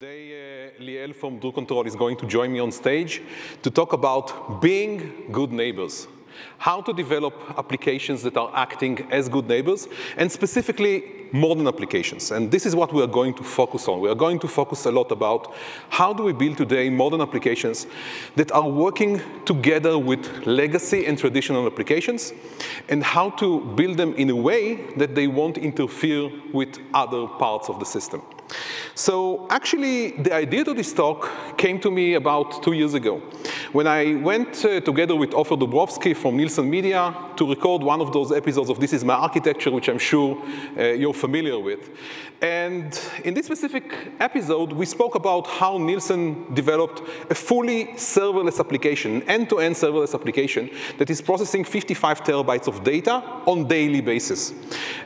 Today, Liel from Drew Control is going to join me on stage to talk about being good neighbors, how to develop applications that are acting as good neighbors, and specifically modern applications. And this is what we are going to focus on. We are going to focus a lot about how do we build today modern applications that are working together with legacy and traditional applications, and how to build them in a way that they won't interfere with other parts of the system. So actually, the idea to this talk came to me about 2 years ago, when I went together with Ofer Dubrovsky from Nielsen Media to record one of those episodes of This Is My Architecture, which I'm sure you're familiar with. And in this specific episode, we spoke about how Nielsen developed a fully serverless application, an end-to-end serverless application that is processing 55 terabytes of data on a daily basis.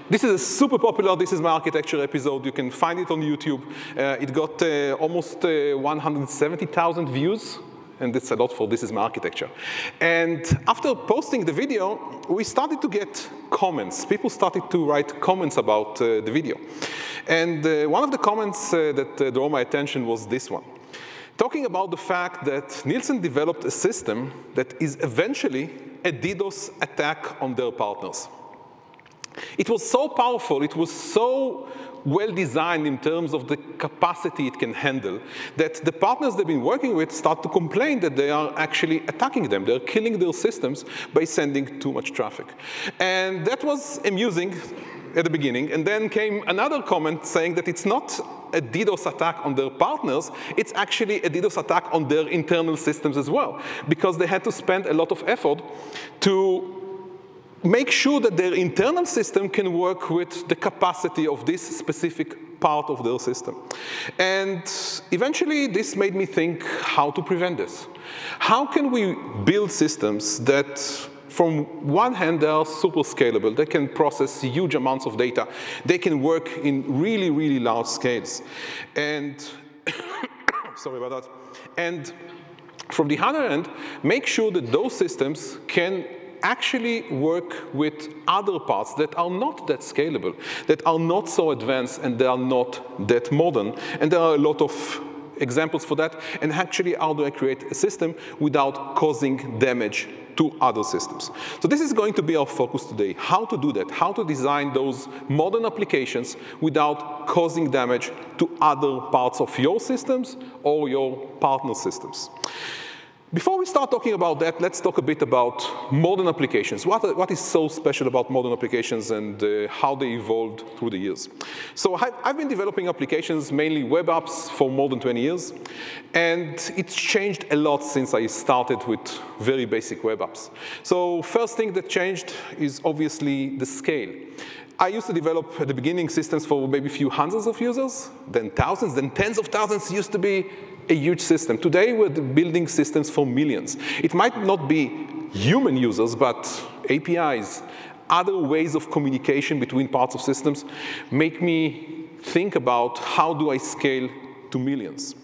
This is a super popular This Is My Architecture episode. You can find it on YouTube. It got almost 170,000 views. And that's a lot for This Is My Architecture. And after posting the video, we started to get comments. People started to write comments about the video. And one of the comments that drew my attention was this one, talking about the fact that Nielsen developed a system that is eventually a DDoS attack on their partners. It was so powerful, it was so well designed in terms of the capacity it can handle, that the partners they've been working with start to complain that they are actually attacking them. They're killing their systems by sending too much traffic. And that was amusing at the beginning. And then came another comment saying that it's not a DDoS attack on their partners, it's actually a DDoS attack on their internal systems as well, because they had to spend a lot of effort to make sure that their internal system can work with the capacity of this specific part of their system. And eventually, this made me think how to prevent this. How can we build systems that, from one hand, they are super scalable. They can process huge amounts of data. They can work in really, really large scales. And sorry about that. And from the other hand, make sure that those systems can actually work with other parts that are not that scalable, that are not so advanced, and they are not that modern. And there are a lot of examples for that. And actually, how do I create a system without causing damage to other systems? So this is going to be our focus today, how to do that, how to design those modern applications without causing damage to other parts of your systems or your partner systems. Before we start talking about that, let's talk a bit about modern applications. What is so special about modern applications and how they evolved through the years? So I've been developing applications, mainly web apps, for more than 20 years. And it's changed a lot since I started with very basic web apps. So first thing that changed is obviously the scale. I used to develop at the beginning systems for maybe a few hundreds of users, then thousands, then tens of thousands. Used to be a huge system. Today, we're building systems for millions. It might not be human users, but APIs, other ways of communication between parts of systems make me think about how do I scale to millions.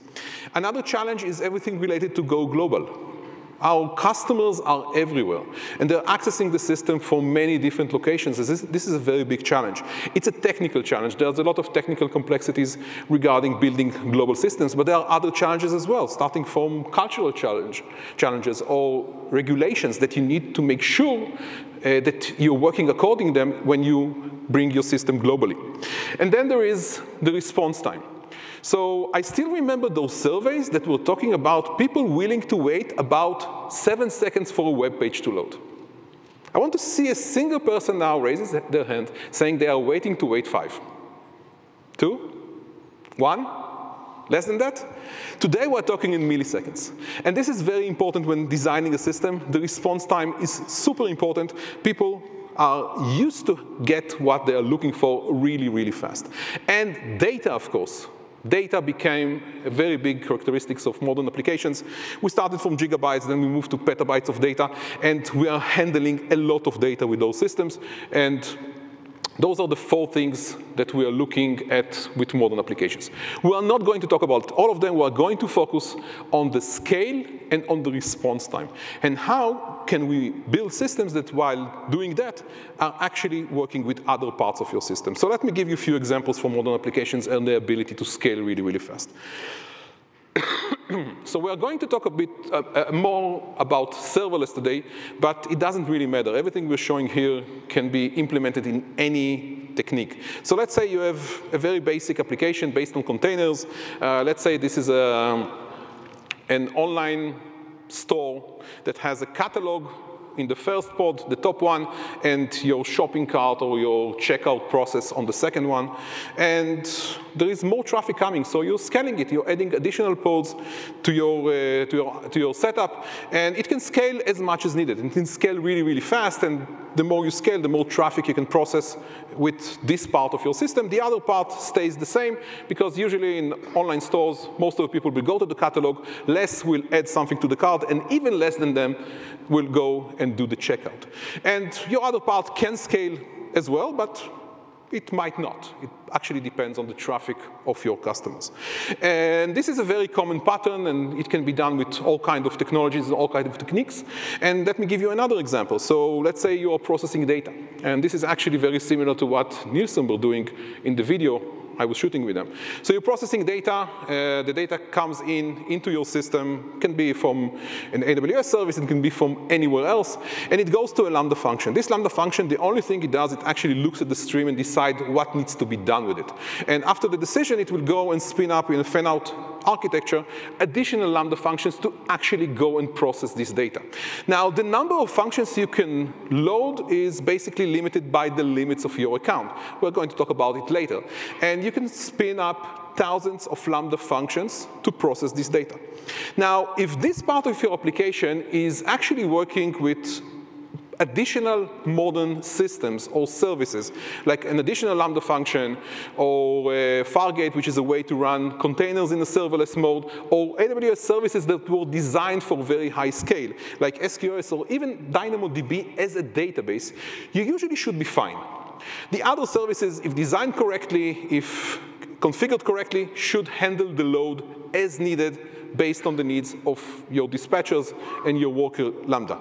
Another challenge is everything related to go global. Our customers are everywhere, and they're accessing the system from many different locations. This is a very big challenge. It's a technical challenge. There's a lot of technical complexities regarding building global systems, but there are other challenges as well, starting from cultural challenges or regulations that you need to make sure that you're working according to them when you bring your system globally. And then there is the response time. So I still remember those surveys that were talking about people willing to wait about 7 seconds for a web page to load. I want to see a single person now raises their hand saying they are waiting to wait 5. 2? 1? Less than that? Today we're talking in milliseconds. And this is very important when designing a system. The response time is super important. People are used to get what they are looking for really, really fast. And data, of course. Data became a very big characteristic of modern applications. We started from gigabytes, then we moved to petabytes of data, and we are handling a lot of data with those systems. And those are the 4 things that we are looking at with modern applications. We are not going to talk about all of them. We are going to focus on the scale and on the response time, and how can we build systems that, while doing that, are actually working with other parts of your system? So let me give you a few examples for modern applications and their ability to scale really, really fast. So we are going to talk a bit more about serverless today, but it doesn't really matter. Everything we're showing here can be implemented in any technique. So let's say you have a very basic application based on containers. Let's say this is an online store that has a catalog in the first pod, the top one, and your shopping cart or your checkout process on the second one. And there is more traffic coming, so you're scaling it. You're adding additional pods to your setup, and it can scale as much as needed. It can scale really, really fast, and the more you scale, the more traffic you can process with this part of your system. The other part stays the same, because usually in online stores, most of the people will go to the catalog, less will add something to the cart, and even less than them will go and do the checkout. And your other part can scale as well, but it might not. It actually depends on the traffic of your customers. And this is a very common pattern, and it can be done with all kinds of technologies and all kinds of techniques. And let me give you another example. So let's say you are processing data. And this is actually very similar to what Nielsen were doing in the video I was shooting with them. So you're processing data. The data comes into your system. It can be from an AWS service. It can be from anywhere else. And it goes to a Lambda function. This Lambda function, the only thing it does, it actually looks at the stream and decides what needs to be done with it. And after the decision, it will go and spin up in a fan-out architecture additional Lambda functions to actually go and process this data. Now, the number of functions you can load is basically limited by the limits of your account. We're going to talk about it later. And you can spin up thousands of Lambda functions to process this data. Now, if this part of your application is actually working with additional modern systems or services, like an additional Lambda function, or Fargate, which is a way to run containers in a serverless mode, or AWS services that were designed for very high scale, like SQS or even DynamoDB as a database, you usually should be fine. The other services, if designed correctly, if configured correctly, should handle the load as needed based on the needs of your dispatchers and your worker Lambda.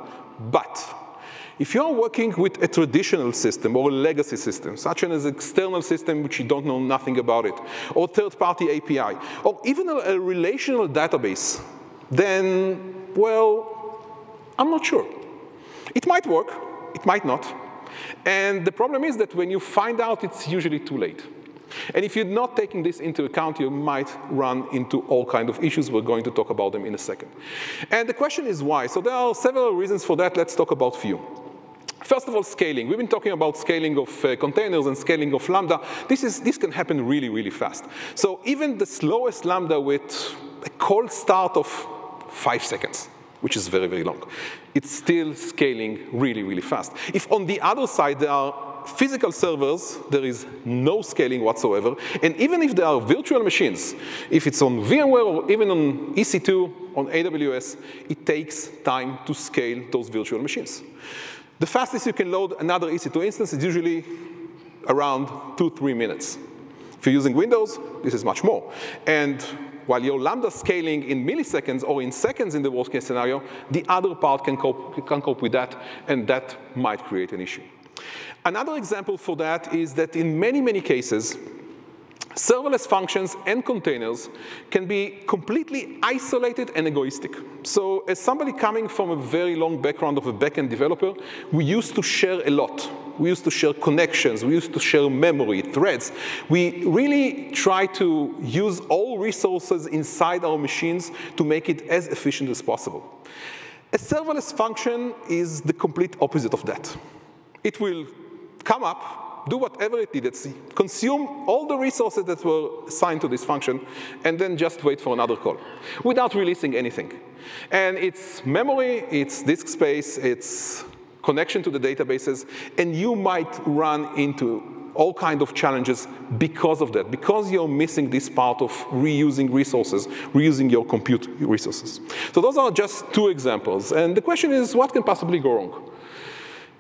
But if you're working with a traditional system or a legacy system, such as an external system which you don't know nothing about it, or third-party API, or even a relational database, then, well, I'm not sure. It might work, it might not. And the problem is that when you find out, it's usually too late. And if you're not taking this into account, you might run into all kinds of issues. We're going to talk about them in a second. And the question is why. So there are several reasons for that. Let's talk about a few. First of all, scaling. We've been talking about scaling of containers and scaling of Lambda. This can happen really, really fast. So even the slowest Lambda with a cold start of 5 seconds, which is very, very long, it's still scaling really, really fast. If on the other side there are physical servers, there is no scaling whatsoever. And even if there are virtual machines, if it's on VMware or even on EC2, on AWS, it takes time to scale those virtual machines. The fastest you can load another EC2 instance is usually around 2-3 minutes. If you're using Windows, this is much more. And while your Lambda scaling in milliseconds or in seconds in the worst case scenario, the other part can cope with that, and that might create an issue. Another example for that is that in many, many cases, serverless functions and containers can be completely isolated and egoistic. So as somebody coming from a very long background of a backend developer, we used to share a lot. We used to share connections. We used to share memory, threads. We really try to use all resources inside our machines to make it as efficient as possible. A serverless function is the complete opposite of that. It will come up, do whatever it needed, consume all the resources that were assigned to this function, and then just wait for another call without releasing anything. And it's memory, it's disk space, it's connection to the databases, and you might run into all kinds of challenges because of that, because you're missing this part of reusing resources, reusing your compute resources. So those are just 2 examples. And the question is, what can possibly go wrong?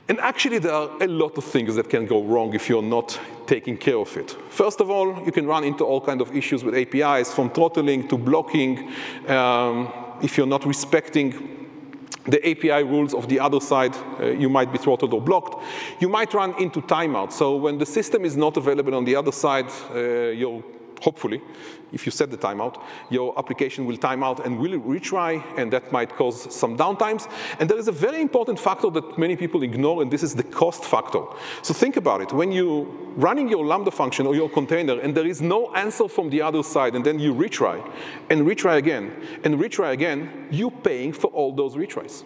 And actually, there are a lot of things that can go wrong if you're not taking care of it. First of all, you can run into all kinds of issues with APIs, from throttling to blocking, if you're not respecting the API rules of the other side, you might be throttled or blocked. You might run into timeout. So when the system is not available on the other side, hopefully, if you set the timeout, your application will time out and will retry, and that might cause some downtimes. And there is a very important factor that many people ignore, and this is the cost factor. So think about it. When you're running your Lambda function or your container, and there is no answer from the other side, and then you retry, and retry again, and retry again, you're paying for all those retries.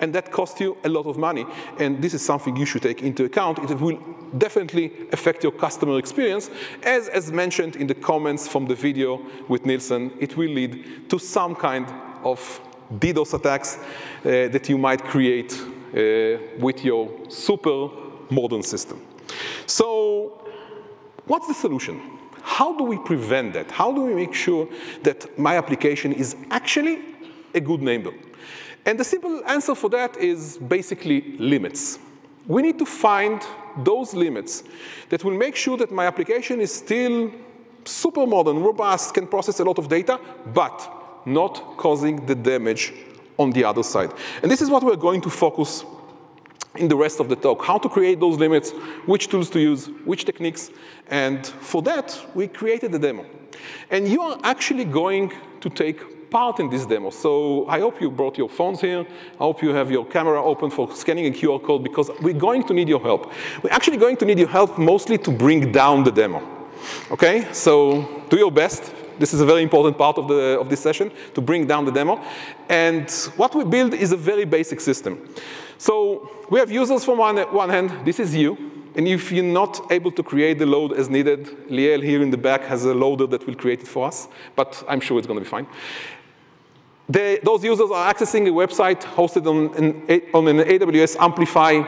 And that costs you a lot of money. And this is something you should take into account. It will definitely affect your customer experience. As mentioned in the comments from the video with Nielsen, it will lead to some kind of DDoS attacks that you might create with your super modern system. So what's the solution? How do we prevent that? How do we make sure that my application is actually a good neighbor? And the simple answer for that is basically limits. We need to find those limits that will make sure that my application is still super modern, robust, can process a lot of data, but not causing the damage on the other side. And this is what we're going to focus in the rest of the talk, how to create those limits, which tools to use, which techniques. And for that, we created a demo. And you are actually going to take part in this demo. So I hope you brought your phones here. I hope you have your camera open for scanning a QR code, because we're going to need your help. We're actually going to need your help mostly to bring down the demo. Okay? So do your best. This is a very important part of this session, to bring down the demo. And what we build is a very basic system. So we have users from one hand. This is you. And if you're not able to create the load as needed, Liel here in the back has a loader that will create it for us. But I'm sure it's going to be fine. Those users are accessing a website hosted on an AWS Amplify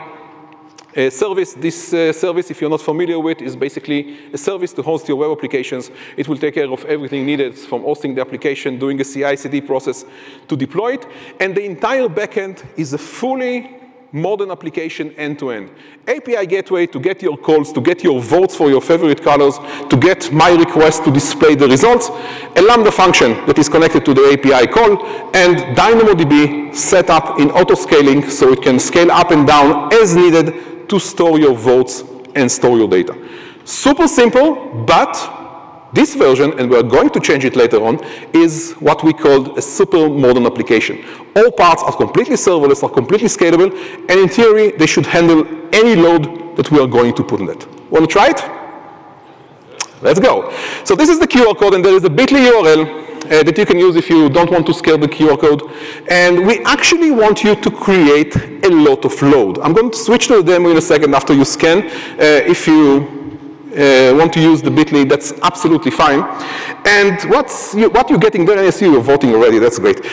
service. This service, if you're not familiar with, is basically a service to host your web applications. It will take care of everything needed, from hosting the application, doing a CI/CD process to deploy it. And the entire backend is a fully modern application end-to-end. API gateway to get your calls, to get your votes for your favorite colors, to get my request to display the results, a Lambda function that is connected to the API call, and DynamoDB set up in auto-scaling so it can scale up and down as needed to store your votes and store your data. Super simple, but this version, and we're going to change it later on, is what we call a super modern application. All parts are completely serverless, are completely scalable, and in theory, they should handle any load that we are going to put in it. Want to try it? Let's go. So this is the QR code, and there is a bit.ly URL that you can use if you don't want to scale the QR code. And we actually want you to create a lot of load. I'm going to switch to the demo in a second after you scan. If you want to use the bit.ly, that's absolutely fine. And what you're getting there, and I see you're voting already, that's great.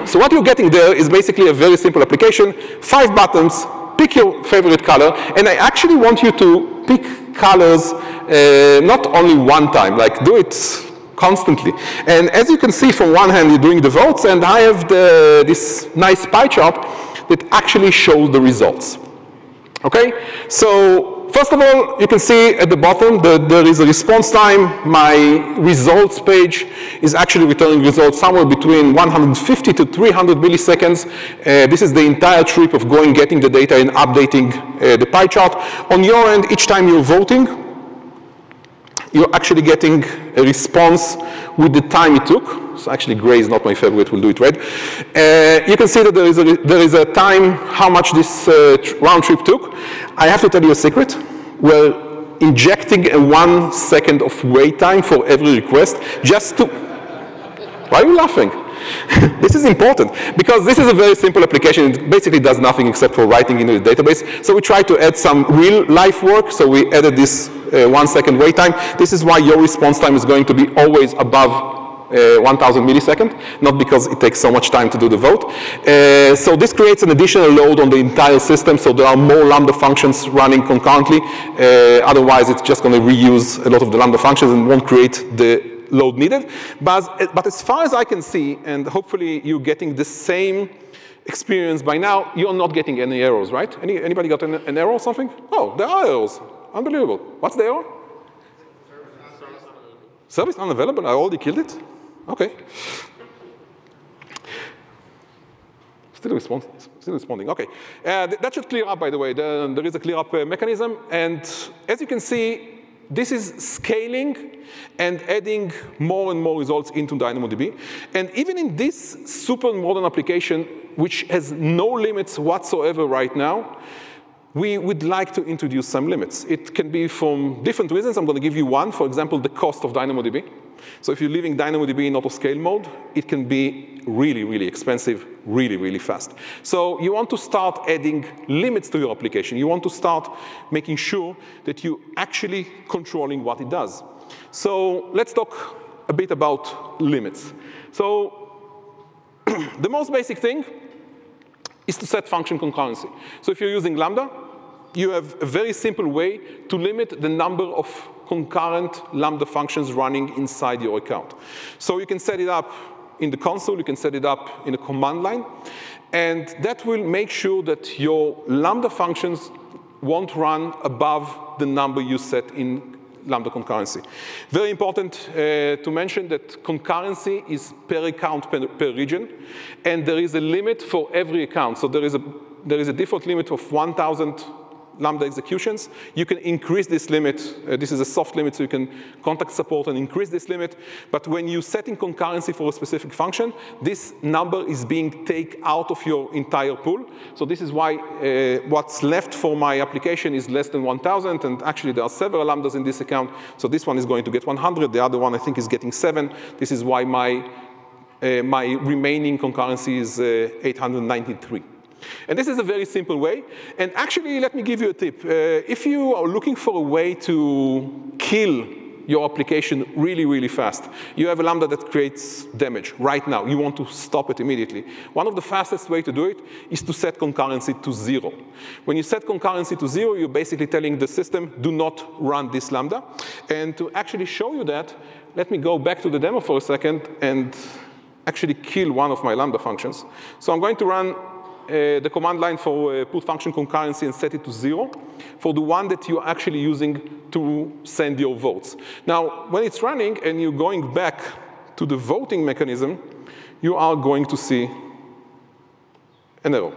So what you're getting there is basically a very simple application, 5 buttons, pick your favorite color, and I actually want you to pick colors not only one time, like do it constantly. And as you can see, from one hand, you're doing the votes, and I have this nice pie chart that actually shows the results. Okay? So first of all, you can see at the bottom that there is a response time. My results page is actually returning results somewhere between 150 to 300 milliseconds. This is the entire trip of going, getting the data, and updating the pie chart. On your end, each time you're voting, you're actually getting a response with the time it took. So actually, gray is not my favorite. We'll do it red. You can see that there is a time how much this round trip took. I have to tell you a secret. We're injecting a 1 second of wait time for every request just to. Why are you laughing? This is important because this is a very simple application. It basically does nothing except for writing into the database. So we try to add some real life work. So we added this 1 second wait time. This is why your response time is going to be always above 1,000 milliseconds, not because it takes so much time to do the vote. So this creates an additional load on the entire system, so there are more Lambda functions running concurrently. Otherwise, it's just going to reuse a lot of the Lambda functions and won't create the load needed. But as far as I can see, and hopefully you're getting the same experience by now, you're not getting any errors, right? Anybody got an error or something? Oh, there are errors. Unbelievable. What's the error? Service unavailable. I already killed it? Okay. Still responding, OK. That should clear up, by the way. There is a clear up mechanism. And as you can see, this is scaling and adding more and more results into DynamoDB. And even in this super modern application, which has no limits whatsoever right now, we would like to introduce some limits. It can be from different reasons. I'm going to give you one. For example, the cost of DynamoDB. So if you're leaving DynamoDB in auto-scale mode, it can be really, really expensive, really, really fast. So you want to start adding limits to your application. You want to start making sure that you're actually controlling what it does. So let's talk a bit about limits. So the most basic thing is to set function concurrency. So if you're using Lambda, you have a very simple way to limit the number of concurrent Lambda functions running inside your account. So you can set it up in the console. You can set it up in a command line. And that will make sure that your Lambda functions won't run above the number you set in Lambda concurrency. Very important to mention that concurrency is per account per region. And there is a limit for every account. So there is a default limit of 1,000 Lambda executions. You can increase this limit. This is a soft limit, so you can contact support and increase this limit. But when you set in concurrency for a specific function, this number is being taken out of your entire pool. So this is why what's left for my application is less than 1,000. And actually, there are several Lambdas in this account. So this one is going to get 100. The other one, I think, is getting 7. This is why my remaining concurrency is 893. And this is a very simple way. And actually, let me give you a tip. If you are looking for a way to kill your application really, really fast, you have a Lambda that creates damage right now. You want to stop it immediately. One of the fastest ways to do it is to set concurrency to 0. When you set concurrency to 0, you're basically telling the system, do not run this Lambda. And to actually show you that, let me go back to the demo for a second and actually kill one of my Lambda functions. So I'm going to run the command line for put function concurrency and set it to 0 for the one that you're actually using to send your votes. Now, when it's running and you're going back to the voting mechanism, you are going to see an error.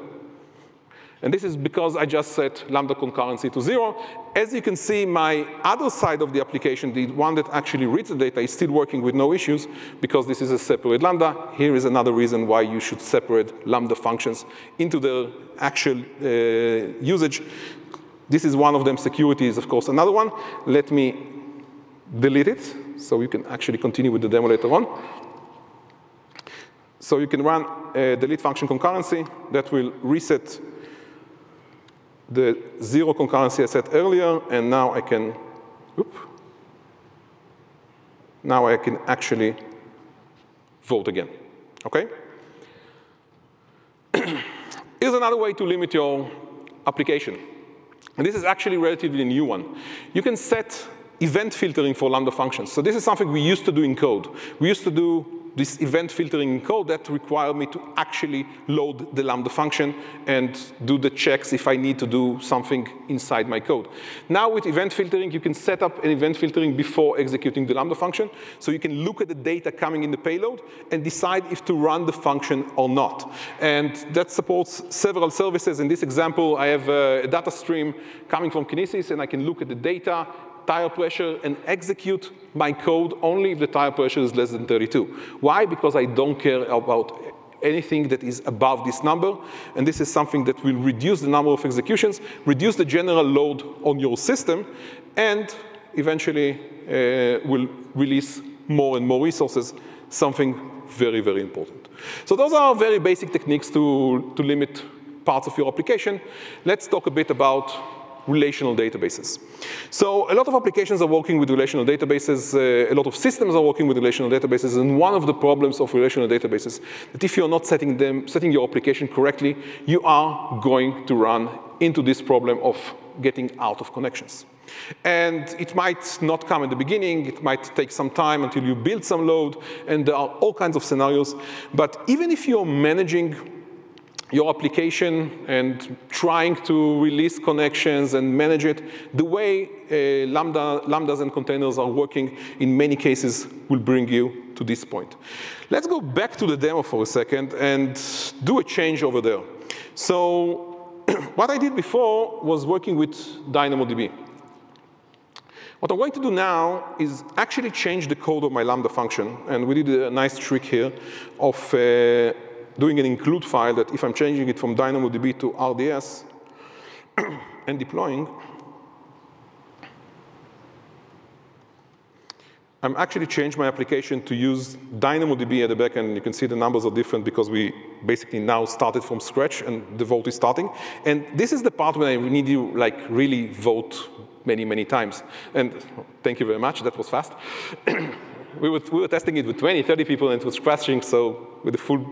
And this is because I just set Lambda concurrency to 0. As you can see, my other side of the application, the one that actually reads the data, is still working with no issues because this is a separate Lambda. Here is another reason why you should separate Lambda functions into their actual usage. This is one of them. Security is, of course, another one. Let me delete it so you can actually continue with the demo later on. So you can run delete function concurrency. That will reset the 0 concurrency I set earlier, and now I can, now I can actually vote again, OK? Here's another way to limit your application. And this is actually a relatively new one. You can set event filtering for Lambda functions. So this is something we used to do in code. We used to do this event filtering in code that required me to actually load the Lambda function and do the checks if I need to do something inside my code. Now with event filtering, you can set up an event filtering before executing the Lambda function. So you can look at the data coming in the payload and decide if to run the function or not. And that supports several services. In this example, I have a data stream coming from Kinesis, and I can look at the data, tire pressure, and execute my code only if the tire pressure is less than 32. Why? Because I don't care about anything that is above this number. And this is something that will reduce the number of executions, reduce the general load on your system, and eventually will release more and more resources, something very, very important. So those are very basic techniques to limit parts of your application. Let's talk a bit about relational databases. So a lot of applications are working with relational databases. A lot of systems are working with relational databases. And one of the problems of relational databases that if you're not setting your application correctly, you are going to run into this problem of getting out of connections. And it might not come in the beginning. It might take some time until you build some load. And there are all kinds of scenarios. But even if you're managing your application and trying to release connections and manage it, the way Lambdas and containers are working in many cases will bring you to this point. Let's go back to the demo for a second and do a change over there. So what I did before was working with DynamoDB. What I'm going to do now is actually change the code of my Lambda function. And we did a nice trick here of doing an include file that if I'm changing it from DynamoDB to RDS and deploying, I'm actually changed my application to use DynamoDB at the back end. You can see the numbers are different because we basically now started from scratch and the vote is starting. And this is the part where I need you like really vote many, many times. And thank you very much, that was fast. We were testing it with 20, 30 people, and it was crashing, so with the full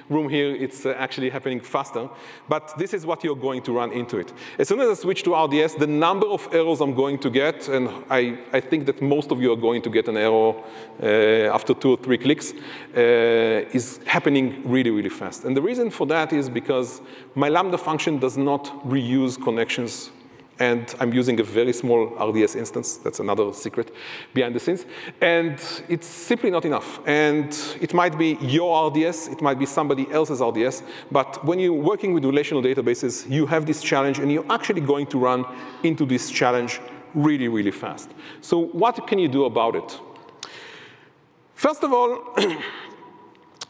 room here, it's actually happening faster. But this is what you're going to run into it. As soon as I switch to RDS, the number of errors I'm going to get, and I think that most of you are going to get an error after 2 or 3 clicks, is happening really, really fast. And the reason for that is because my Lambda function does not reuse connections. And I'm using a very small RDS instance. That's another secret behind the scenes. And it's simply not enough. And it might be your RDS. It might be somebody else's RDS. But when you're working with relational databases, you have this challenge. And you're actually going to run into this challenge really, really fast. So what can you do about it? First of all,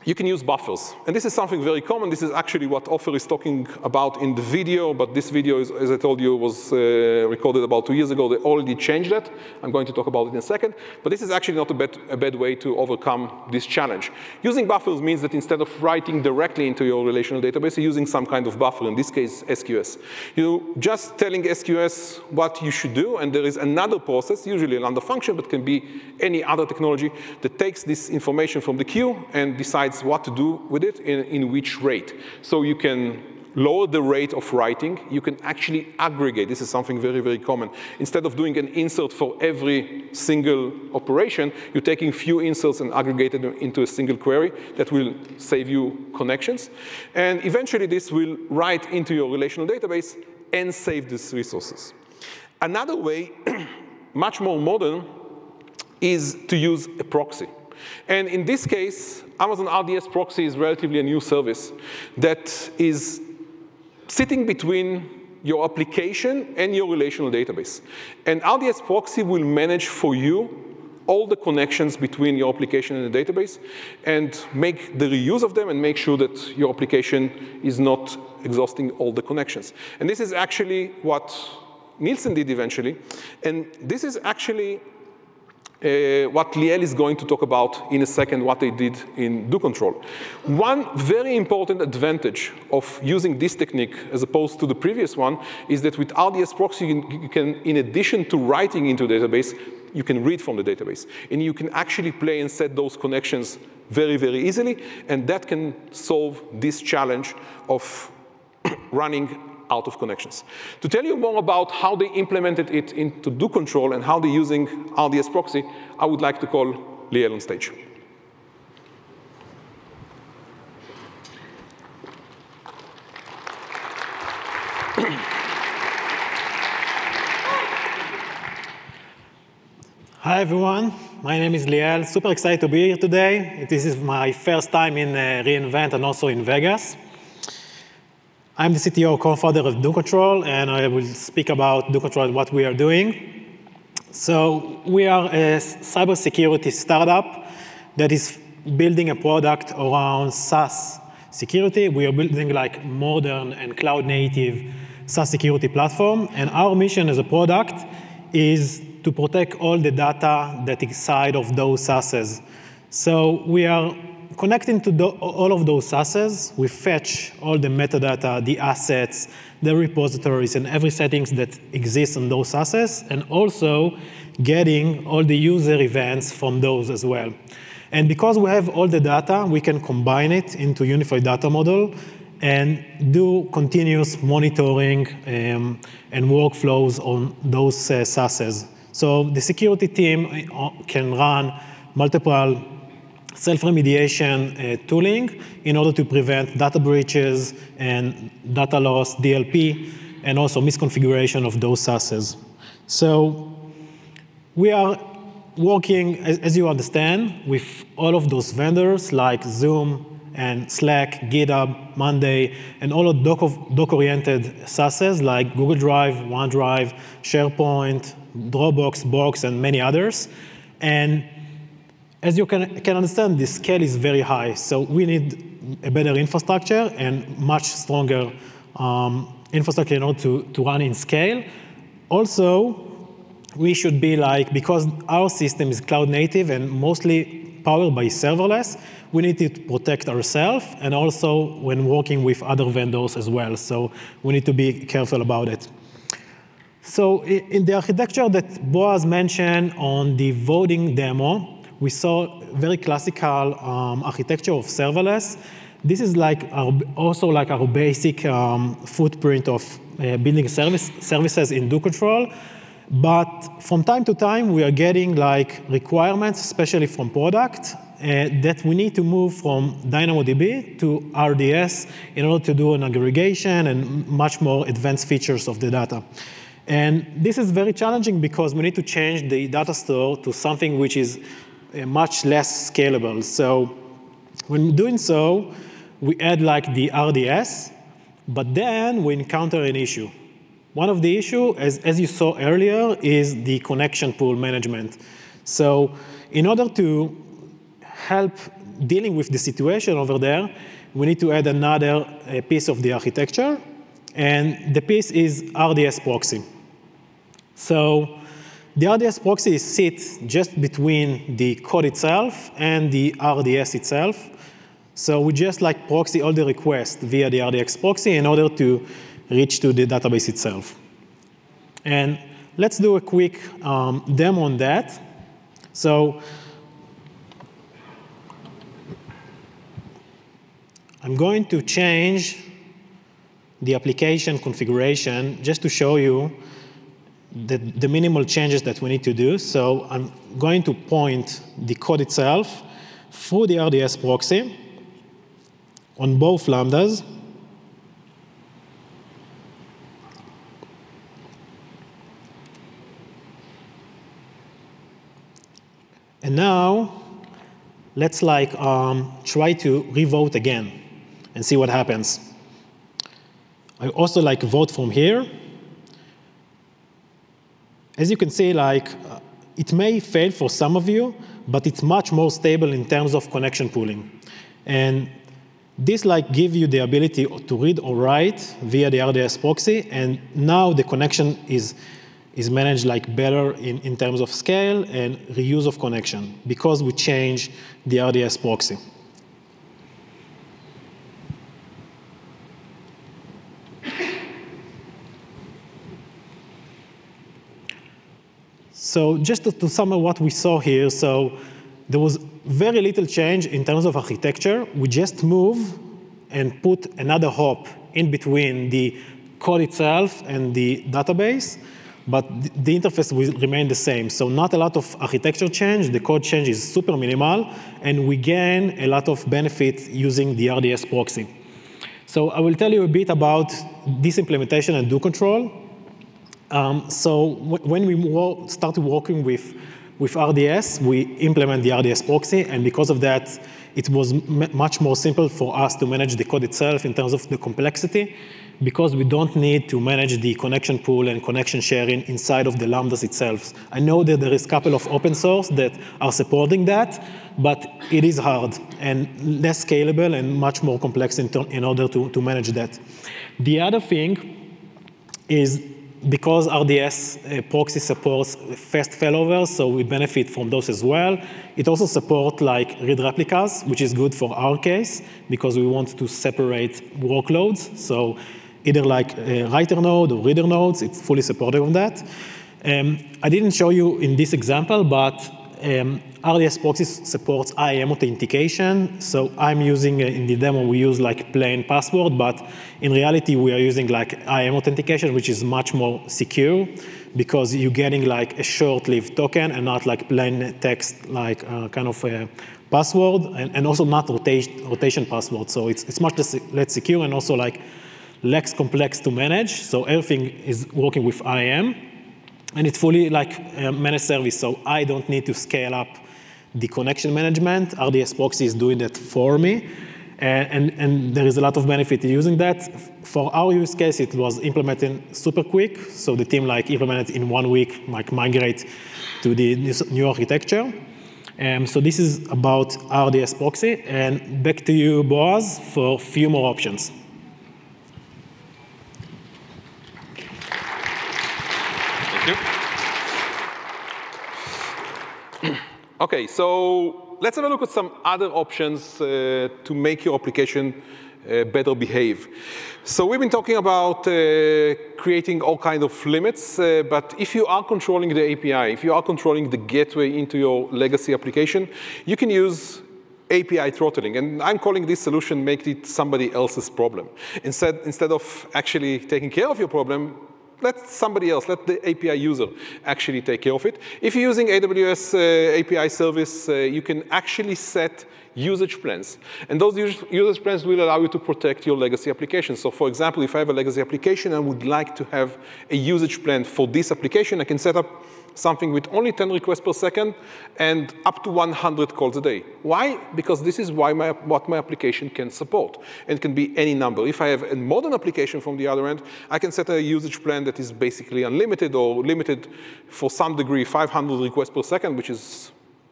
you can use buffers. And this is something very common. This is actually what Ofer is talking about in the video. But this video, is, as I told you, was recorded about 2 years ago. They already changed that. I'm going to talk about it in a second. But this is actually not a bad way to overcome this challenge. Using buffers means that instead of writing directly into your relational database, you're using some kind of buffer, in this case, SQS. You're just telling SQS what you should do. And there is another process, usually a Lambda function, but can be any other technology, that takes this information from the queue and decides what to do with it in which rate. So you can lower the rate of writing. You can actually aggregate. This is something very, very common. Instead of doing an insert for every single operation, you're taking few inserts and aggregating them into a single query that will save you connections. And eventually, this will write into your relational database and save these resources. Another way, much more modern, is to use a proxy. And in this case, Amazon RDS Proxy is relatively a new service that is sitting between your application and your relational database. And RDS Proxy will manage for you all the connections between your application and the database and make the reuse of them and make sure that your application is not exhausting all the connections. And this is actually what Nielsen did eventually. And this is actually what Liel is going to talk about in a second, what they did in do control. One very important advantage of using this technique as opposed to the previous one is that with RDS Proxy, you can, in addition to writing into the database, you can read from the database. And you can actually play and set those connections very, very easily. And that can solve this challenge of running out of connections. To tell you more about how they implemented it into do control and how they're using RDS Proxy, I would like to call Liel on stage. Hi, everyone. My name is Liel. Super excited to be here today. This is my first time in reInvent and also in Vegas. I'm the CTO co-founder of do control, and I will speak about do control and what we are doing. So we are a cybersecurity startup that is building a product around SaaS security. We are building like modern and cloud-native SaaS security platform, and our mission as a product is to protect all the data that is inside of those SaaSes. So we are connecting to all of those SaaSes. We fetch all the metadata, the assets, the repositories, and every settings that exist on those SaaSes, and also getting all the user events from those as well. And because we have all the data, we can combine it into a unified data model and do continuous monitoring and workflows on those SaaSes. So the security team can run multiple self-remediation tooling in order to prevent data breaches and data loss, DLP, and also misconfiguration of those SaaSes. So we are working, as you understand, with all of those vendors like Zoom and Slack, GitHub, Monday, and all of doc-oriented SaaSes like Google Drive, OneDrive, SharePoint, Dropbox, Box, and many others. And as you can understand, the scale is very high. So we need a better infrastructure and much stronger infrastructure in order to run in scale. Also, we should be like, because our system is cloud native and mostly powered by serverless, we need to protect ourselves and also when working with other vendors as well. So we need to be careful about it. So in the architecture that Boaz mentioned on the voting demo, we saw very classical architecture of serverless. This is like also like our basic footprint of building services in Do Control. But from time to time, we are getting like requirements, especially from product, that we need to move from DynamoDB to RDS in order to do an aggregation and much more advanced features of the data. And this is very challenging because we need to change the data store to something which is much less scalable. So when doing so, we add like the RDS, but then we encounter an issue. One of the issues, as you saw earlier, is the connection pool management. So in order to help dealing with the situation over there, we need to add another piece of the architecture, and the piece is RDS Proxy. So the RDS Proxy sits just between the code itself and the RDS itself. So we just like proxy all the requests via the RDS Proxy in order to reach to the database itself. And let's do a quick demo on that. So I'm going to change the application configuration just to show you the minimal changes that we need to do. So I'm going to point the code itself through the RDS proxy on both lambdas. And now let's like try to revote again and see what happens. I also like vote from here. As you can see, like it may fail for some of you, but it's much more stable in terms of connection pooling. And this like give you the ability to read or write via the RDS proxy, and now the connection is managed like better in terms of scale and reuse of connection because we change the RDS proxy. So just to sum up what we saw here, so there was very little change in terms of architecture. We just move and put another hop in between the code itself and the database, but the interface will remain the same. So not a lot of architecture change. The code change is super minimal, and we gain a lot of benefit using the RDS proxy. So I will tell you a bit about this implementation and Do Control. So when we started working with RDS, we implement the RDS proxy, and because of that, it was much more simple for us to manage the code itself in terms of the complexity, because we don't need to manage the connection pool and connection sharing inside of the Lambdas itself. I know that there is a couple of open source that are supporting that, but it is hard and less scalable and much more complex in order to manage that. The other thing is because RDS proxy supports fast failover, so we benefit from those as well. It also supports like read replicas, which is good for our case because we want to separate workloads. So either like a writer node or reader nodes, it's fully supportive of that. I didn't show you in this example, but RDS proxy supports IAM authentication. So I'm using, in the demo, we use like plain password, but in reality, we are using like IAM authentication, which is much more secure because you're getting like a short-lived token and not like plain text, like kind of a password, and also not rotation password. So it's much less secure and also like less complex to manage. So everything is working with IAM, and it's fully like a managed service. So I don't need to scale up the connection management. RDS Proxy is doing that for me. And there is a lot of benefit to using that. For our use case, it was implemented super quick. So the team like implemented in 1 week, like migrate to the new architecture. So this is about RDS Proxy. And back to you, Boaz, for a few more options. Thank you. OK, so let's have a look at some other options to make your application better behave. So we've been talking about creating all kinds of limits. But if you are controlling the API, if you are controlling the gateway into your legacy application, you can use API throttling. And I'm calling this solution make it somebody else's problem. Instead of actually taking care of your problem, let somebody else, let the API user actually take care of it. If you're using AWS API service, you can actually set usage plans. And those usage plans will allow you to protect your legacy application. So for example, if I have a legacy application and would like to have a usage plan for this application, I can set up something with only 10 requests per second and up to 100 calls a day. Why? Because this is what my application can support. And it can be any number. If I have a modern application from the other end, I can set a usage plan that is basically unlimited or limited for some degree, 500 requests per second, which is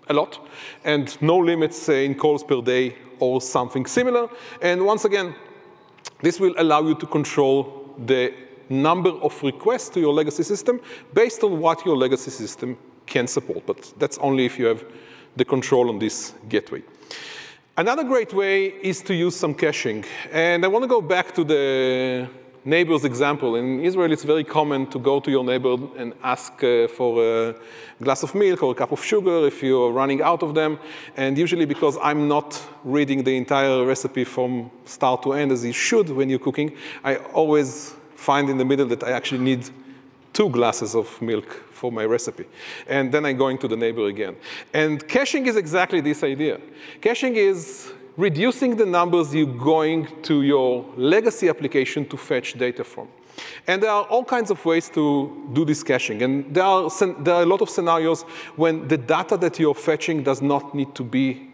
a lot, and no limits in calls per day or something similar. And once again, this will allow you to control the number of requests to your legacy system based on what your legacy system can support. But that's only if you have the control on this gateway. Another great way is to use some caching. And I want to go back to the neighbor's example. In Israel, it's very common to go to your neighbor and ask for a glass of milk or a cup of sugar if you're running out of them. And usually because I'm not reading the entire recipe from start to end as you should when you're cooking, I always find in the middle that I actually need 2 glasses of milk for my recipe. And then I'm going to the neighbor again. And caching is exactly this idea. Caching is reducing the numbers you're going to your legacy application to fetch data from. And there are all kinds of ways to do this caching. And there are a lot of scenarios when the data that you're fetching does not need to be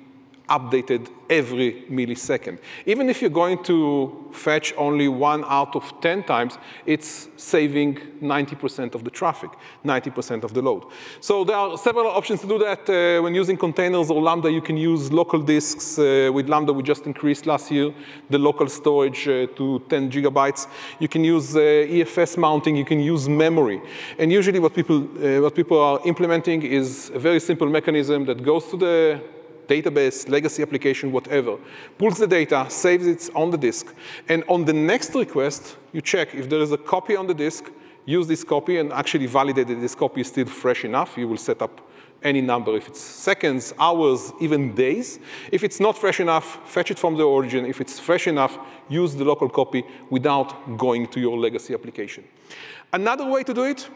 updated every millisecond. Even if you're going to fetch only 1 out of 10 times, it's saving 90% of the traffic, 90% of the load. So there are several options to do that. When using containers or Lambda, you can use local disks. With Lambda, we just increased last year the local storage to 10 gigabytes. You can use EFS mounting. You can use memory. And usually what people are implementing is a very simple mechanism that goes to the database, legacy application, whatever, pulls the data, saves it on the disk, and on the next request, you check if there is a copy on the disk, use this copy, and actually validate that this copy is still fresh enough. You will set up any number, if it's seconds, hours, even days. If it's not fresh enough, fetch it from the origin. If it's fresh enough, use the local copy without going to your legacy application. Another way to do it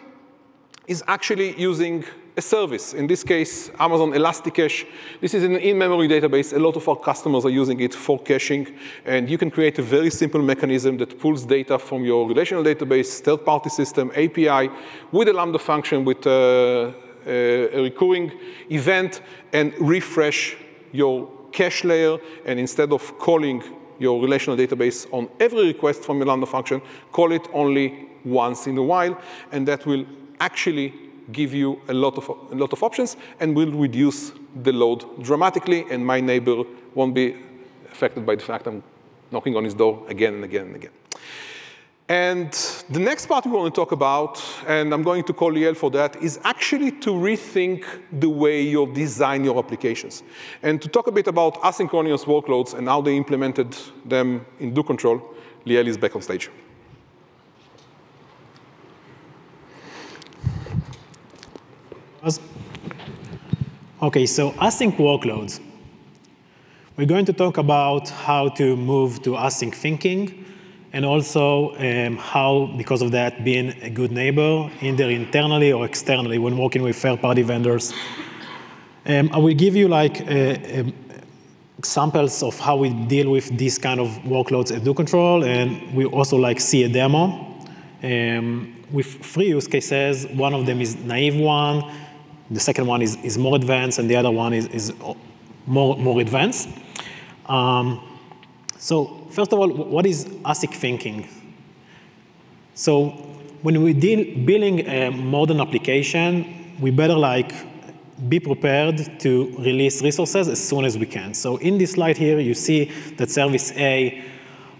is actually using a service. In this case, Amazon Elasticache. This is an in-memory database. A lot of our customers are using it for caching. And you can create a very simple mechanism that pulls data from your relational database, third-party system, API, with a Lambda function, with a recurring event, and refresh your cache layer. And instead of calling your relational database on every request from your Lambda function, call it only once in a while. And that will actually give you a lot of options and will reduce the load dramatically, and my neighbor won't be affected by the fact I'm knocking on his door again and again and again. And the next part we want to talk about, and I'm going to call Liel for that, is actually to rethink the way you design your applications. And to talk a bit about asynchronous workloads and how they implemented them in Do Control, Liel is back on stage. OK, so async workloads. We're going to talk about how to move to async thinking, and also how, because of that, being a good neighbor, either internally or externally when working with third-party vendors. I will give you like a examples of how we deal with these kind of workloads at DoControl, and we also see a demo with 3 use cases. One of them is naive one, the second one is more advanced, and the other one is more advanced. So first of all, what is ASIC thinking? So when we building a modern application, we better be prepared to release resources as soon as we can. So in this slide here, you see that service A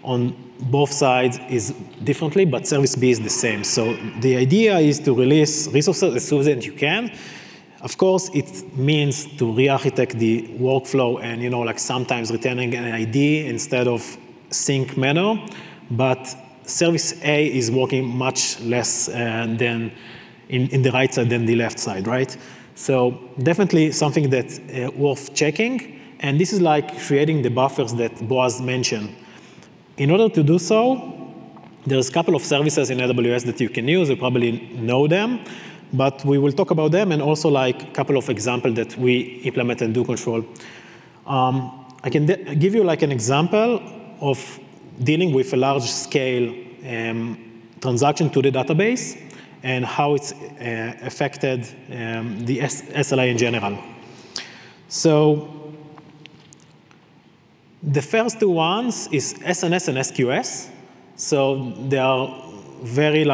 on both sides is differently, but service B is the same. So the idea is to release resources as soon as you can. Of course, it means to re-architect the workflow and sometimes returning an ID instead of sync manner, but service A is working much less than in the right side than the left side, right? So definitely something that's worth checking. And this is creating the buffers that Boaz mentioned. In order to do so, there's a couple of services in AWS that you can use. You probably know them, but we will talk about them and also a couple of examples that we implement and DoControl. I can give you an example of dealing with a large scale transaction to the database and how it's affected the SLA in general. So the first 2 ones is SNS and SQS. So they are very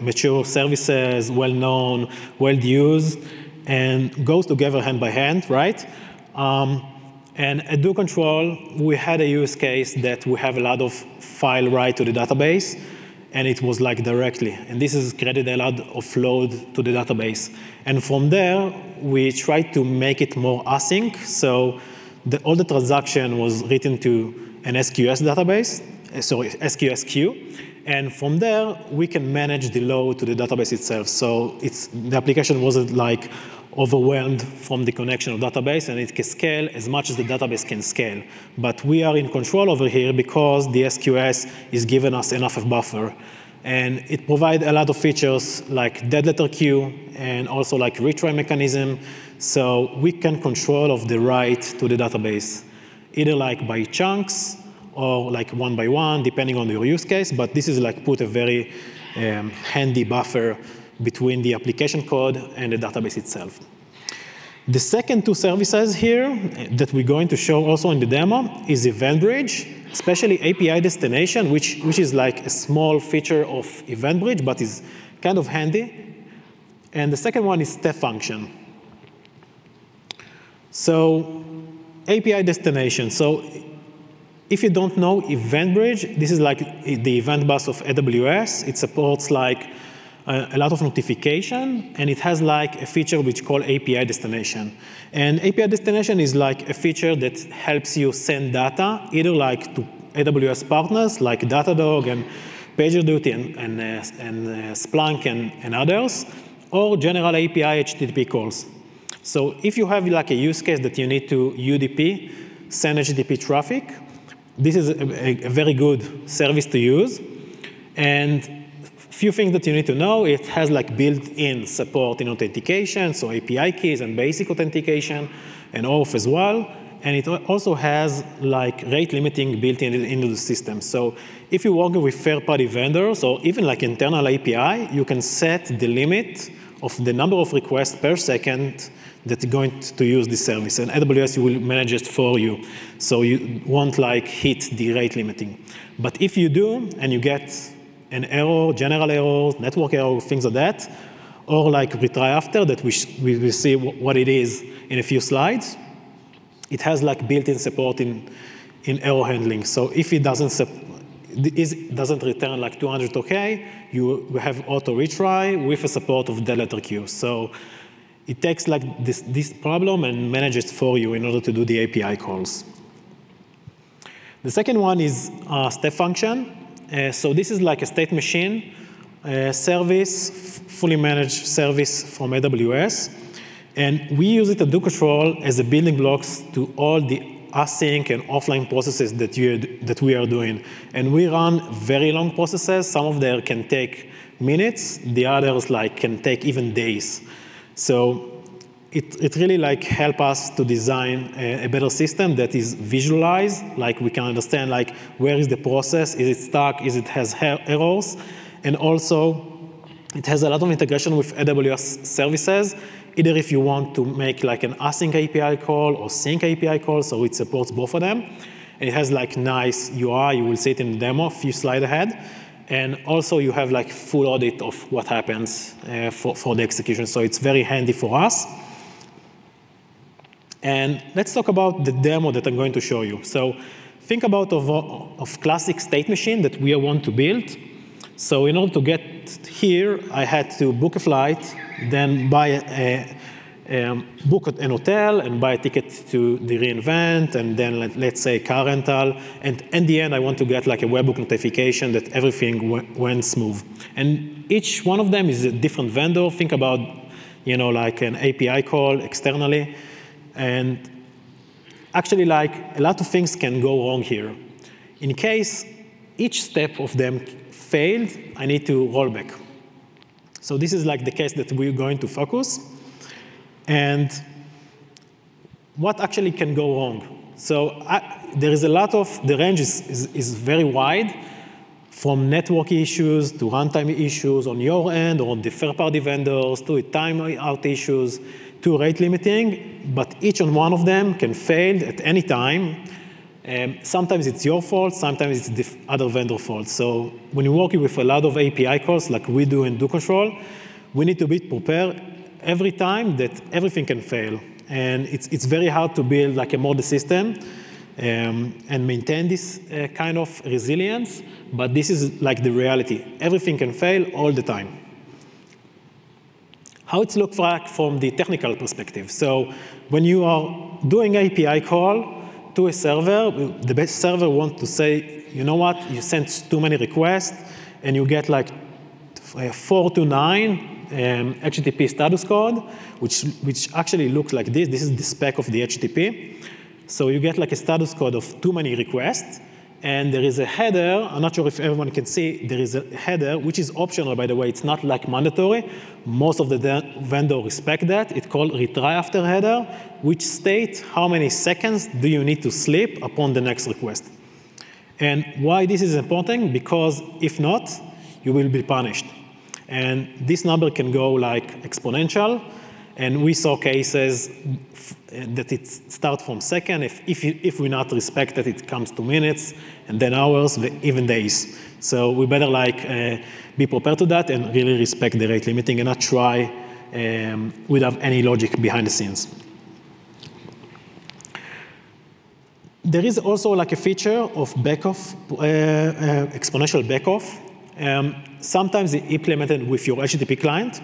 mature services, well-known, well-used, and goes together hand by hand, right? And at DoControl, we had a use case that we have a lot of file write to the database, and it was directly. And this has created a lot of load to the database. And from there, we tried to make it more async. So all the transaction was written to an SQS database, SQS queue. And from there, we can manage the load to the database itself. So the application wasn't overwhelmed from the connection of database, and it can scale as much as the database can scale. But we are in control over here because the SQS is giving us enough of buffer. And it provides a lot of features like dead letter queue and also retry mechanism. So we can control of the write to the database, either by chunks or one by one, depending on your use case. But this is put a very handy buffer between the application code and the database itself. The second 2 services here that we're going to show also in the demo is EventBridge, especially API destination, which is a small feature of EventBridge, but is kind of handy. And the second one is Step Function. So API destination. So if you don't know EventBridge, this is the event bus of AWS. It supports a lot of notification, and it has a feature which called API destination. And API destination is a feature that helps you send data either to AWS partners like Datadog and PagerDuty and Splunk and others, or general API HTTP calls. So if you have a use case that you need to UDP, send HTTP traffic, this is a very good service to use. And few things that you need to know, it has built-in support in authentication, so API keys and basic authentication, and OAuth as well. And it also has rate limiting built into the system. So if you're working with third-party vendors or even internal API, you can set the limit of the number of requests per second that you're going to use this service. And AWS will manage it for you. So you won't hit the rate limiting. But if you do, and you get an error, general error, network error, things like that, or retry after that we will see what it is in a few slides. It has built-in support in error handling. So if it doesn't return 200 OK, you have auto retry with a support of dead letter queue. So it takes this problem and manages for you in order to do the API calls. The second one is Step Function. So this is a state machine service, fully managed service from AWS. And we use it at DoControl as a building blocks to all the async and offline processes that we are doing. And we run very long processes. Some of them can take minutes. The others can take even days. So it really like help us to design a better system that is visualized, like we can understand like where is the process, is it stuck, is it has errors, and also it has a lot of integration with AWS services, either if you want to make like an async API call or sync API call, so it supports both of them. It has like nice UI, you will see it in the demo a few slides ahead. And also you have like full audit of what happens for the execution, so it's very handy for us. And let's talk about the demo that I'm going to show you. So think about of classic state machine that we want to build. So in order to get here, I had to book a flight, then book an hotel and buy a ticket to the reInvent, and then let's say car rental. And in the end, I want to get like a webhook notification that everything went smooth. And each one of them is a different vendor. Think about, like an API call externally. And actually, like a lot of things can go wrong here. In case each step of them failed, I need to roll back. So this is like the case that we're going to focus. And what actually can go wrong? So there is a lot of, the range is very wide, from network issues to runtime issues on your end or on the third-party vendors to timeout issues to rate limiting, but each and one of them can fail at any time. Sometimes it's your fault, sometimes it's the other vendor fault. So when you're working with a lot of API calls like we do in DoControl, we need to be prepared every time that everything can fail. And it's very hard to build like a model system and maintain this kind of resilience, but this is like the reality. Everything can fail all the time. How it looks like from the technical perspective. So when you are doing API call to a server, the best server wants to say, you know what, you sent too many requests, and you get like 4 to 9 HTTP status code, which actually looks like this. This is the spec of the HTTP. So you get like a status code of too many requests, and there is a header. I'm not sure if everyone can see. There is a header, which is optional, by the way. It's not like mandatory. Most of the vendors respect that. It's called retry after header, which states how many seconds do you need to sleep upon the next request. And why this is important? Because if not, you will be punished. And this number can go like exponential. And we saw cases that it starts from second. If we not respect it, it comes to minutes, and then hours, even days. So we better like be prepared to that and really respect the rate limiting and not try without any logic behind the scenes. There is also like a feature of backoff, exponential backoff. Sometimes it's implemented with your HTTP client.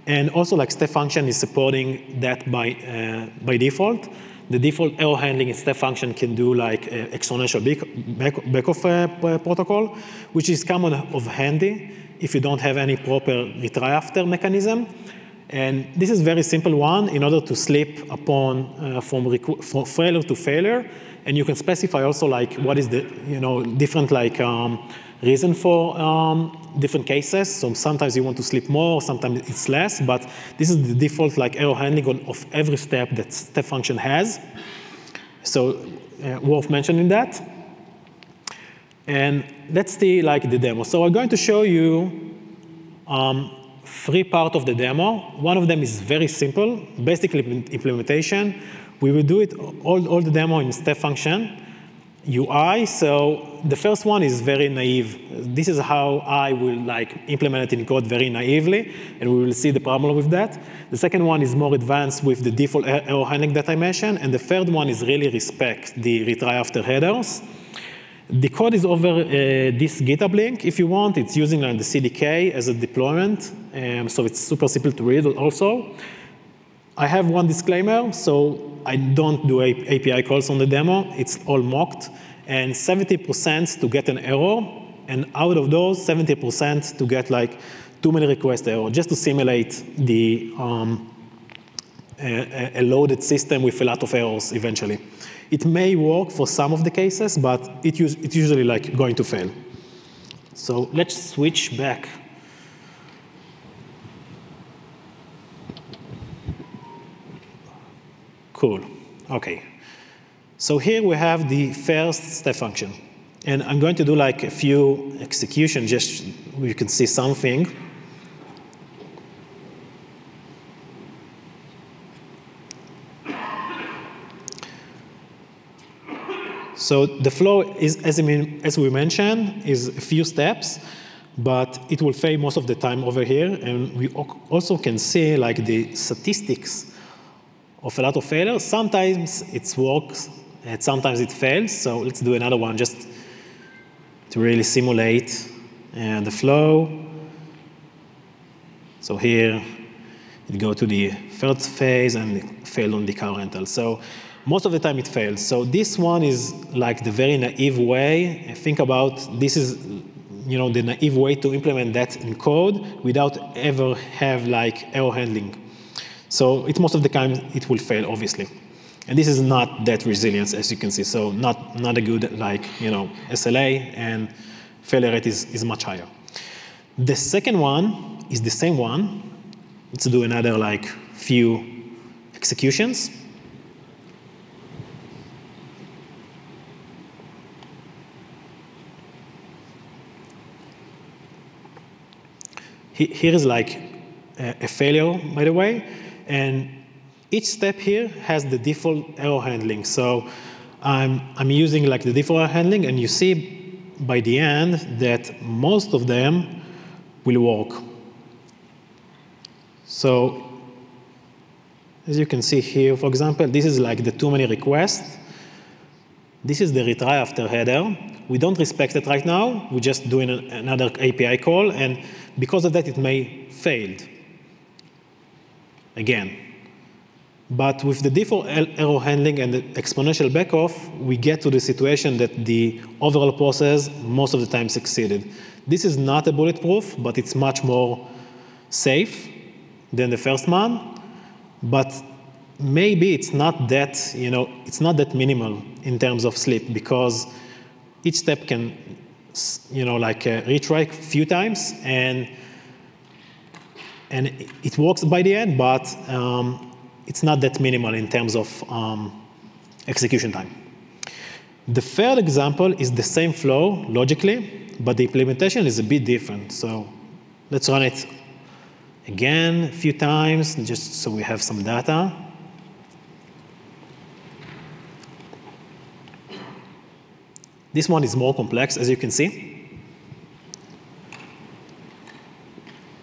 And also, like step function is supporting that by default. The default error handling in step function can do like exponential backoff protocol, which is common of handy if you don't have any proper retry after mechanism. And this is a very simple one in order to slip upon from failure to failure. And you can specify also like what is the different like reason for different cases. So sometimes you want to sleep more, sometimes it's less, but this is the default like error handling of every step that step function has. So worth mentioning that. And let's see like the demo. So I'm going to show you 3 parts of the demo. One of them is very simple, basic implementation. We will do it all the demo in step function UI. So the first one is very naive. This is how I will like implement it in code very naively, and we will see the problem with that. The second one is more advanced with the default error handling that I mentioned, and the third one is really respect the retry after headers. The code is over this GitHub link. If you want, it's using the CDK as a deployment, so it's super simple to read also. I have one disclaimer, so I don't do API calls on the demo. It's all mocked, and 70% to get an error, and out of those, 70% to get like too many request error, just to simulate the a loaded system with a lot of errors eventually. It may work for some of the cases, but it's usually like going to fail. So let's switch back. Cool. OK. So here we have the first step function. And I'm going to do like a few executions just where you can see something. So the flow is, as we mentioned, is a few steps, but it will fail most of the time over here. And we also can see like the statistics of a lot of failures. Sometimes it works, and sometimes it fails. So let's do another one just to really simulate the flow. So here, it go to the first phase and it failed on the car rental. So most of the time it fails. So this one is like the very naive way. Think about this is the naive way to implement that in code without ever have like error handling. So most of the time it will fail, obviously. And this is not that resilient, as you can see. So not a good like SLA, and failure rate is much higher. The second one is the same one. Let's do another like few executions. Here is like a failure, by the way, and each step here has the default error handling. So I'm using like the default error handling, and you see by the end that most of them will work. So as you can see here, for example, this is like the too many requests. This is the retry after header. We don't respect it right now. We're just doing another API call, and because of that, it may fail again. But with the default error handling and the exponential backoff, we get to the situation that the overall process most of the time succeeded. This is not a bulletproof, but it's much more safe than the first one. But maybe it's not that, it's not that minimal in terms of sleep, because each step can, retry a few times, and it works by the end, but it's not that minimal in terms of execution time. The third example is the same flow logically, but the implementation is a bit different. So let's run it again a few times, just so we have some data. This one is more complex, as you can see.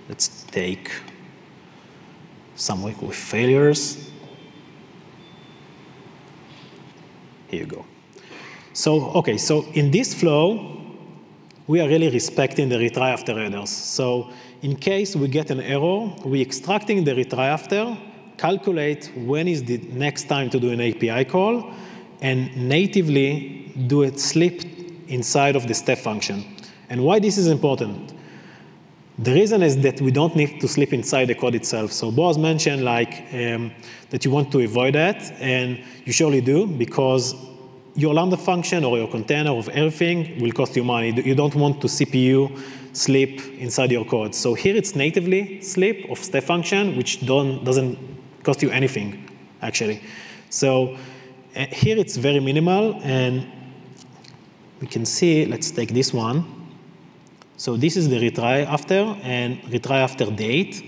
Let's take some week with failures. Here you go. So, OK, so in this flow, we are really respecting the retry after headers. So in case we get an error, we're extracting the retry after, calculate when is the next time to do an API call, and natively do it slip inside of the step function. And why this is important? The reason is that we don't need to slip inside the code itself. So Boaz mentioned that you want to avoid that, and you surely do, because your Lambda function or your container of everything will cost you money. You don't want to CPU slip inside your code. So here it's natively slip of step function, which doesn't cost you anything, actually. So here it's very minimal, and we can see, let's take this one. So this is the retry after and retry after date.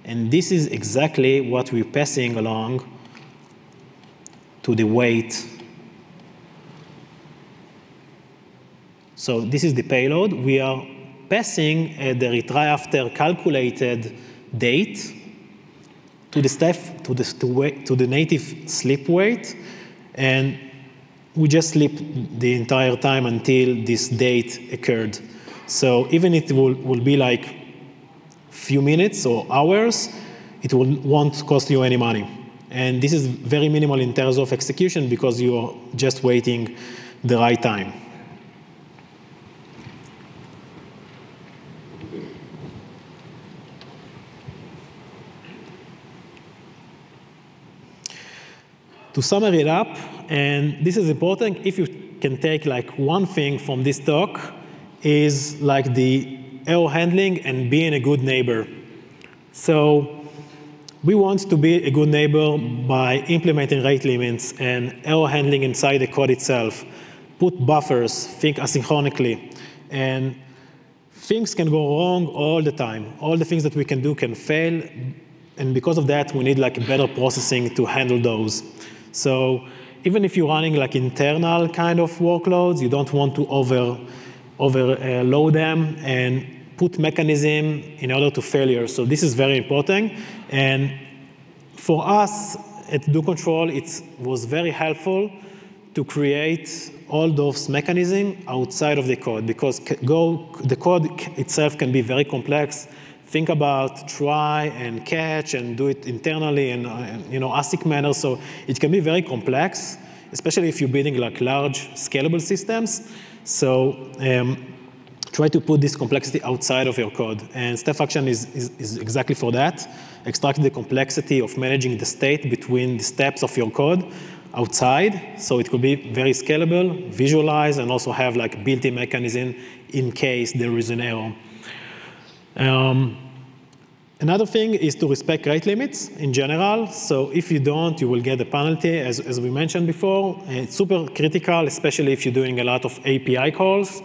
And this is exactly what we're passing along to the wait. So this is the payload. We are passing the retry after calculated date to the native sleep wait. And we just sleep the entire time until this date occurred. So even if it will be like few minutes or hours, it won't cost you any money. And this is very minimal in terms of execution, because you are just waiting the right time. To sum it up, and this is important, if you can take like one thing from this talk, is like the error handling and being a good neighbor. So we want to be a good neighbor by implementing rate limits and error handling inside the code itself. Put buffers, think asynchronously, and things can go wrong all the time. All the things that we can do can fail, and because of that, we need like better processing to handle those. So even if you're running like internal kind of workloads, you don't want to overload them and put mechanism in order to failure. So this is very important. And for us at DoControl, it was very helpful to create all those mechanisms outside of the code, because the code itself can be very complex. Think about try and catch and do it internally in async manner. So it can be very complex, especially if you're building like large scalable systems. So try to put this complexity outside of your code. And step function is exactly for that. Extract the complexity of managing the state between the steps of your code outside. So it could be very scalable, visualize, and also have like built-in mechanism in case there is an error. Another thing is to respect rate limits in general. So if you don't, you will get a penalty, as we mentioned before. And it's super critical, especially if you're doing a lot of API calls.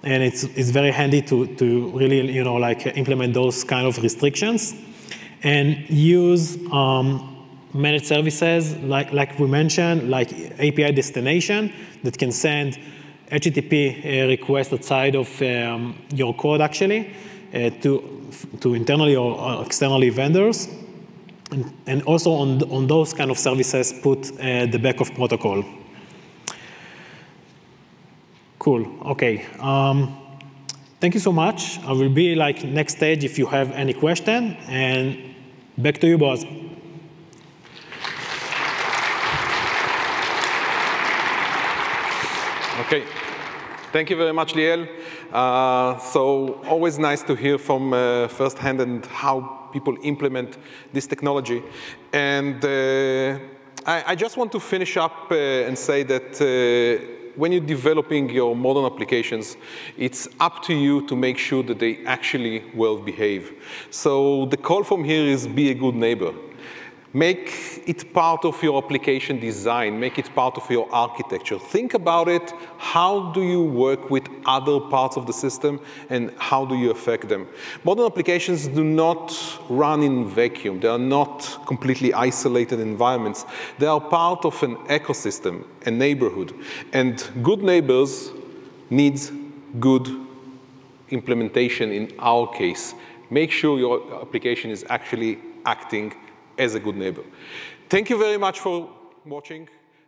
And it's very handy to really implement those kind of restrictions. And use managed services, like we mentioned, like API destination that can send HTTP requests outside of your code, actually, to internally or externally vendors. And also on those kind of services, put the backup protocol. Cool, OK. Thank you so much. I will be like next stage if you have any question. And back to you, Boaz. OK. Thank you very much, Liel. So always nice to hear from firsthand and how people implement this technology. And I just want to finish up and say that when you're developing your modern applications, it's up to you to make sure that they actually well behave. So the call from here is be a good neighbor. Make it part of your application design. Make it part of your architecture. Think about it. How do you work with other parts of the system, and how do you affect them? Modern applications do not run in vacuum. They are not completely isolated environments. They are part of an ecosystem, a neighborhood. And good neighbors needs good implementation in our case. Make sure your application is actually acting as a good neighbor. Thank you very much for watching.